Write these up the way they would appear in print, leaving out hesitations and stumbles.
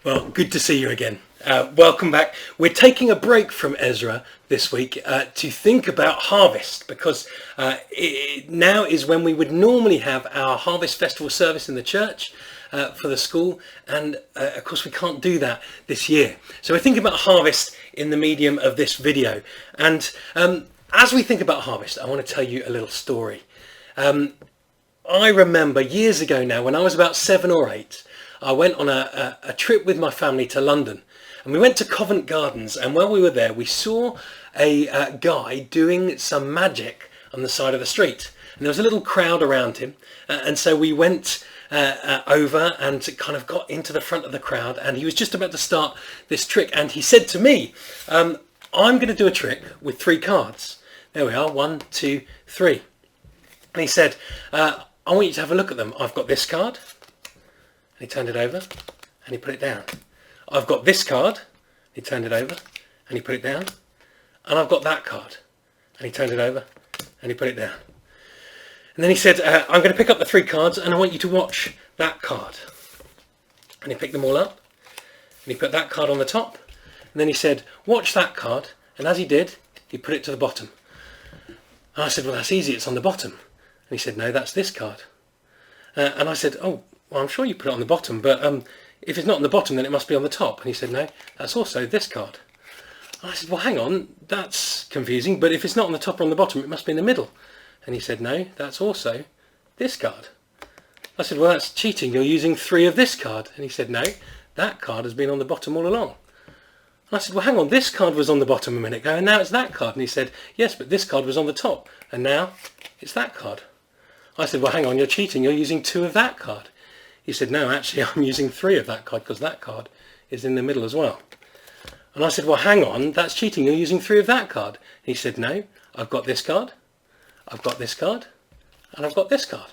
Well, good to see you again. Welcome back. We're taking a break from Ezra this week to think about harvest, because now is when we would normally have our harvest festival service in the church for the school, and of course we can't do that this year. So we're thinking about harvest in the medium of this video. And as we think about harvest, I want to tell you a little story. I remember years ago now, when I was about 7 or 8, I went on a trip with my family to London, and we went to Covent Gardens, and while we were there we saw a guy doing some magic on the side of the street, and there was a little crowd around him, and so we went over and kind of got into the front of the crowd, and he was just about to start this trick, and he said to me, I'm going to do a trick with 3 cards. There we are, 1, 2, 3. And he said, I want you to have a look at them. I've got this card. And he turned it over and he put it down. I've got this card. He turned it over and he put it down. And I've got that card. And he turned it over and he put it down. And then he said, I'm going to pick up the 3 cards and I want you to watch that card. And he picked them all up and he put that card on the top. And then he said, watch that card. And as he did, he put it to the bottom. And I said, well, that's easy. It's on the bottom. And he said, no, that's this card. And I said, oh, well, I'm sure you put it on the bottom, but if it's not on the bottom, then it must be on the top. And he said, no, that's also this card. And I said, well, hang on, that's confusing, but if it's not on the top or on the bottom, it must be in the middle. And he said, no, that's also this card. I said, well, that's cheating. You're using 3 of this card. And he said, no, that card has been on the bottom all along. And I said, well, hang on, this card was on the bottom a minute ago, and now it's that card. And he said, yes, but this card was on the top, and now it's that card. I said, well, hang on, you're cheating. You're using 2 of that card. He said, no, actually, I'm using 3 of that card because that card is in the middle as well. And I said, well, hang on, that's cheating. You're using 3 of that card. He said, no, I've got this card, I've got this card, and I've got this card.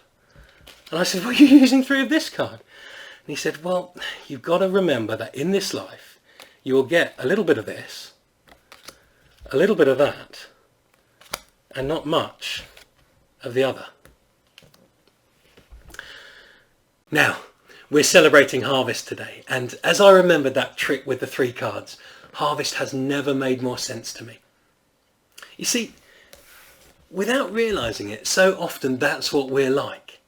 And I said, well, you're using 3 of this card. And he said, well, you've got to remember that in this life, you will get a little bit of this, a little bit of that, and not much of the other. Now, we're celebrating harvest today, and as I remembered that trick with the 3 cards, harvest has never made more sense to me. You see, without realising it, so often that's what we're like.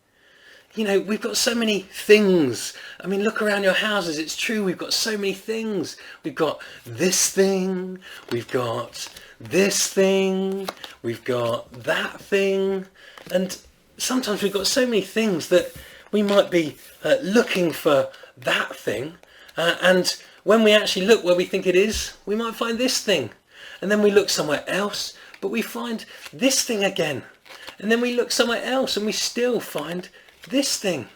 You know, we've got so many things. I mean, look around your houses, it's true, we've got so many things. We've got this thing, we've got this thing, we've got that thing, and sometimes we've got so many things that we might be looking for that thing, and when we actually look where we think it is, we might find this thing. And then we look somewhere else, but we find this thing again. And then we look somewhere else and we still find this thing.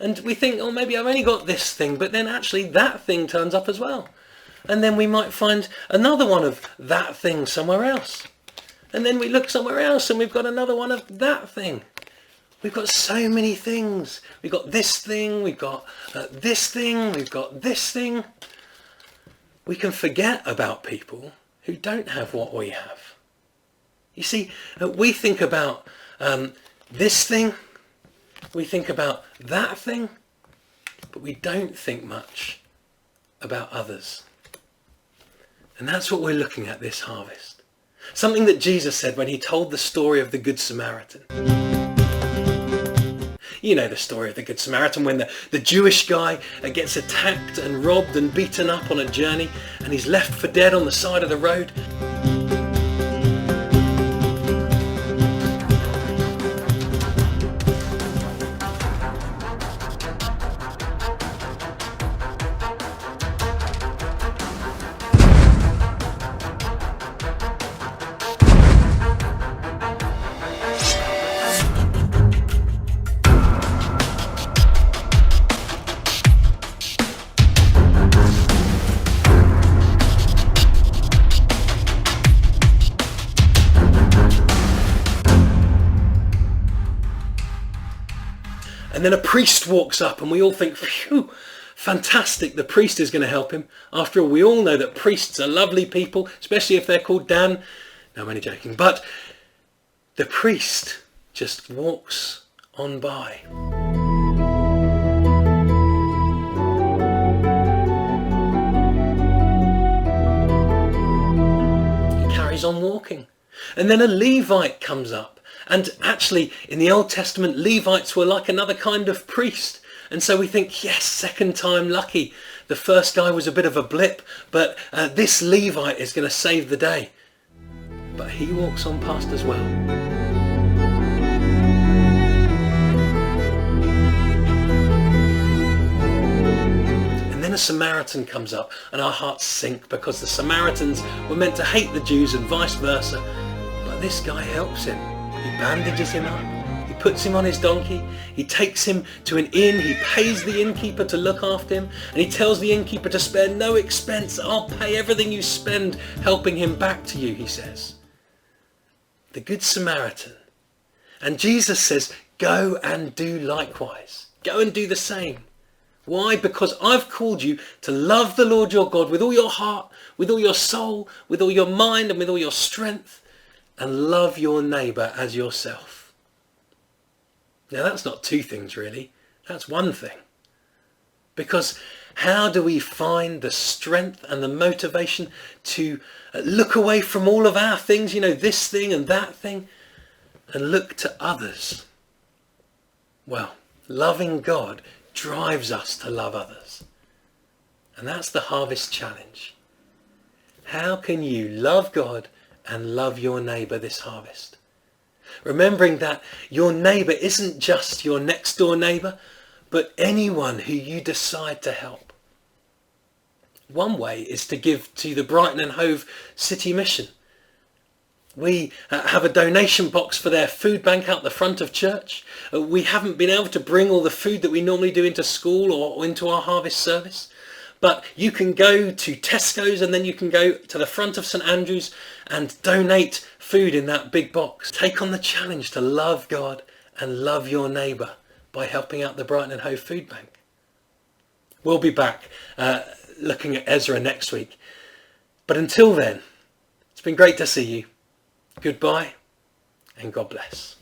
And we think, oh, maybe I've only got this thing, but then actually that thing turns up as well. And then we might find another one of that thing somewhere else. And then we look somewhere else and we've got another one of that thing. We've got so many things. We've got this thing, we've got this thing, we've got this thing. We can forget about people who don't have what we have. You see, we think about this thing, we think about that thing, but we don't think much about others. And that's what we're looking at this harvest. Something that Jesus said when he told the story of the Good Samaritan. You know the story of the Good Samaritan, when the Jewish guy gets attacked and robbed and beaten up on a journey, and he's left for dead on the side of the road. And then a priest walks up and we all think, phew, fantastic, the priest is going to help him. After all, we all know that priests are lovely people, especially if they're called Dan. No, I'm only joking. But the priest just walks on by. walking. And then a Levite comes up. And actually, in the Old Testament, Levites were like another kind of priest. And so we think, yes, second time lucky. The first guy was a bit of a blip, but this Levite is going to save the day. But he walks on past as well. And then a Samaritan comes up and our hearts sink because the Samaritans were meant to hate the Jews and vice versa. But this guy helps him. He bandages him up. He puts him on his donkey. He takes him to an inn. He pays the innkeeper to look after him. And he tells the innkeeper to spare no expense. I'll pay everything you spend helping him back to you, he says. The Good Samaritan. And Jesus says, go and do likewise. Go and do the same. Why? Because I've called you to love the Lord your God with all your heart, with all your soul, with all your mind and with all your strength, and love your neighbour as yourself. Now that's not two things really, that's one thing. Because how do we find the strength and the motivation to look away from all of our things, this thing and that thing, and look to others? Well, loving God drives us to love others. And that's the Harvest Challenge. How can you love God and love your neighbour this harvest? Remembering that your neighbour isn't just your next door neighbour, but anyone who you decide to help. One way is to give to the Brighton and Hove City Mission. We have a donation box for their food bank out the front of church. We haven't been able to bring all the food that we normally do into school or into our harvest service. But you can go to Tesco's and then you can go to the front of St Andrews and donate food in that big box. Take on the challenge to love God and love your neighbour by helping out the Brighton and Hove Food Bank. We'll be back looking at Ezra next week. But until then, it's been great to see you. Goodbye and God bless.